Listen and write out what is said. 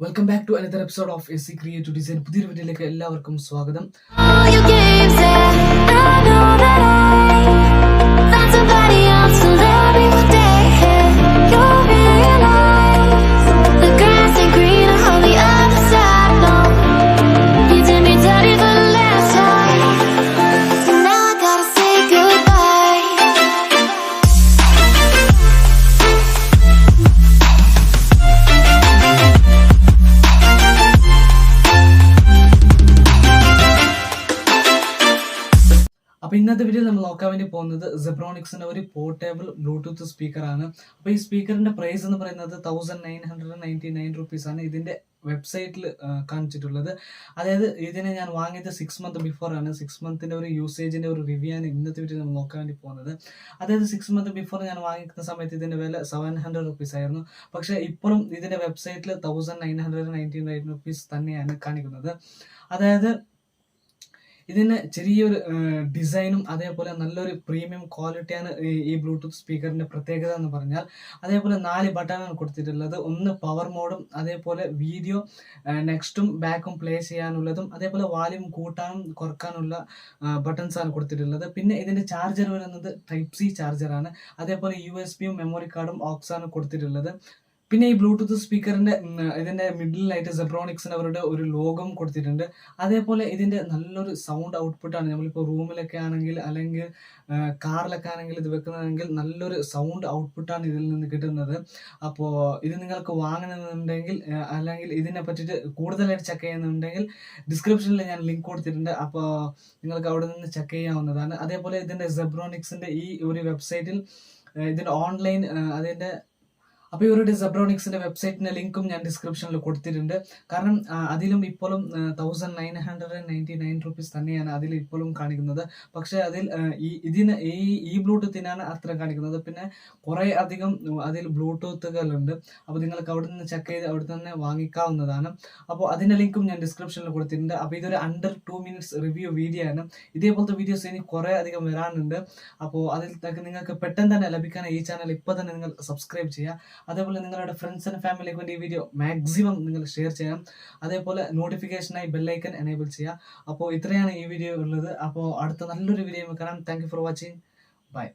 Welcome back to another episode of SC creative design. പുതിയൊരു വീഡിയോയിലേക്ക് എല്ലാവർക്കും സ്വാഗതം. അപ്പോൾ ഇന്നത്തെ വീഡിയോയിൽ നമ്മൾ നോക്കാൻ വേണ്ടി പോകുന്നത് സെബ്രോണിക്സിന്റെ ഒരു പോർട്ടബിൾ ബ്ലൂടൂത്ത് സ്പീക്കറാണ്. അപ്പോൾ ഈ സ്പീക്കറിന്റെ പ്രൈസ് എന്ന് പറയുന്നത് 1999 റുപ്പീസ് ആണ് ഇതിന്റെ വെബ്സൈറ്റിൽ കാണിച്ചിട്ടുള്ളത്. അതായത് ഇതിനെ ഞാൻ വാങ്ങിയത് 6 മന്ത് ബിഫോർ ആണ്. 6 മന്തിന്റെ ഒരു യൂസേജിന്റെ ഒരു റിവ്യൂ ആണ് ഇന്നത്തെ വീഡിയോ നമ്മൾ നോക്കാൻ വേണ്ടി പോകുന്നത്. അതായത് 6 മന്ത് ബിഫോർ ഞാൻ വാങ്ങിക്കുന്ന സമയത്ത് ഇതിന്റെ വില 700 റുപ്പീസ് ആയിരുന്നു. പക്ഷേ ഇപ്പോഴും ഇതിന്റെ വെബ്സൈറ്റിൽ 1999 റുപ്പീസ് തന്നെയാണ് കാണിക്കുന്നത്. അതായത് ഇതിന് ചെറിയൊരു ഡിസൈനും അതേപോലെ നല്ലൊരു പ്രീമിയം ക്വാളിറ്റിയാണ് ഈ ബ്ലൂടൂത്ത് സ്പീക്കറിന്റെ പ്രത്യേകത എന്ന് പറഞ്ഞാൽ. അതേപോലെ 4 ബട്ടണാണ് കൊടുത്തിട്ടുള്ളത്. ഒന്ന് പവർ മോഡും അതേപോലെ വീഡിയോ നെക്സ്റ്റും ബാക്കും പ്ലേ ചെയ്യാനുള്ളതും അതേപോലെ വാല്യൂം കൂട്ടാനും കുറക്കാനുള്ള ബട്ടൺസ് ആണ് കൊടുത്തിട്ടുള്ളത്. പിന്നെ ഇതിന്റെ ചാർജർ വരുന്നത് ടൈപ്പ് സി ചാർജറാണ്. അതേപോലെ USB-യും മെമ്മറി കാർഡും ഓക്സാണ് കൊടുത്തിട്ടുള്ളത്. പിന്നെ ഈ ബ്ലൂടൂത്ത് സ്പീക്കറിന്റെ ഇതിന്റെ മിഡിലായിട്ട് സെബ്രോണിക്സിന് അവരുടെ ഒരു ലോഗം കൊടുത്തിട്ടുണ്ട്. അതേപോലെ ഇതിന്റെ നല്ലൊരു സൗണ്ട് ഔട്ട്പുട്ടാണ്. നമ്മളിപ്പോൾ റൂമിലൊക്കെ ആണെങ്കിൽ അല്ലെങ്കിൽ കാറിലൊക്കെ ആണെങ്കിൽ ഇത് വെക്കുന്നതെങ്കിൽ നല്ലൊരു സൗണ്ട് ഔട്ട്പുട്ടാണ് ഇതിൽ നിന്ന് കിട്ടുന്നത്. അപ്പോൾ ഇത് നിങ്ങൾക്ക് വാങ്ങണമെന്നുണ്ടെങ്കിൽ അല്ലെങ്കിൽ ഇതിനെ പറ്റിയിട്ട് കൂടുതലായിട്ട് ചെക്ക് ചെയ്യുന്നുണ്ടെങ്കിൽ ഡിസ്ക്രിപ്ഷനിൽ ഞാൻ ലിങ്ക് കൊടുത്തിട്ടുണ്ട്. അപ്പോൾ നിങ്ങൾക്ക് അവിടെ നിന്ന് ചെക്ക് ചെയ്യാവുന്നതാണ്. അതേപോലെ ഇതിന്റെ സെബ്രോണിക്സിന്റെ ഈ ഒരു വെബ്സൈറ്റിൽ ഇതിന്റെ ഓൺലൈൻ അതിന്റെ അപ്പോൾ ഇവരുടെ സെബ്രോണിക്സിന്റെ വെബ്സൈറ്റിന്റെ ലിങ്കും ഞാൻ ഡിസ്ക്രിപ്ഷനിൽ കൊടുത്തിട്ടുണ്ട്. കാരണം അതിലും ഇപ്പോഴും 1999 റുപ്പീസ് തന്നെയാണ് അതിൽ ഇപ്പോഴും കാണിക്കുന്നത്. പക്ഷെ അതിൽ ഈ ബ്ലൂടൂത്തിനാണ് അത്ര കാണിക്കുന്നത്. പിന്നെ കുറേ അധികം അതിൽ ബ്ലൂടൂത്തുകളുണ്ട്. അപ്പോൾ നിങ്ങൾക്ക് അവിടെ നിന്ന് ചെക്ക് ചെയ്ത് അവിടെ തന്നെ വാങ്ങിക്കാവുന്നതാണ്. അപ്പോൾ അതിന്റെ ലിങ്കും ഞാൻ ഡിസ്ക്രിപ്ഷനിൽ കൊടുത്തിട്ടുണ്ട്. അപ്പോൾ ഇതൊരു അണ്ടർ 2 മിനിറ്റ്സ് റിവ്യൂ വീഡിയോ ആണ്. ഇതേപോലത്തെ വീഡിയോസ് ഇനി കുറേ അധികം വരാനുണ്ട്. അപ്പോൾ അതിൽ നിങ്ങൾക്ക് പെട്ടെന്ന് തന്നെ ലഭിക്കാൻ ഈ ചാനൽ ഇപ്പോൾ തന്നെ നിങ്ങൾ സബ്സ്ക്രൈബ് ചെയ്യുക. അതേപോലെ നിങ്ങളുടെ ഫ്രണ്ട്സ് ആൻഡ് ഫാമിലിക്ക് വേണ്ടി ഈ വീഡിയോ മാക്സിമം നിങ്ങൾ ഷെയർ ചെയ്യാം. അതേപോലെ നോട്ടിഫിക്കേഷനായി ബെല്ലൈക്കൻ എനേബിൾ ചെയ്യുക. അപ്പോൾ ഇത്രയാണ് ഈ വീഡിയോ ഉള്ളത്. അപ്പോൾ അടുത്ത നല്ലൊരു വീഡിയോ കാണാം. Thank you for watching. By.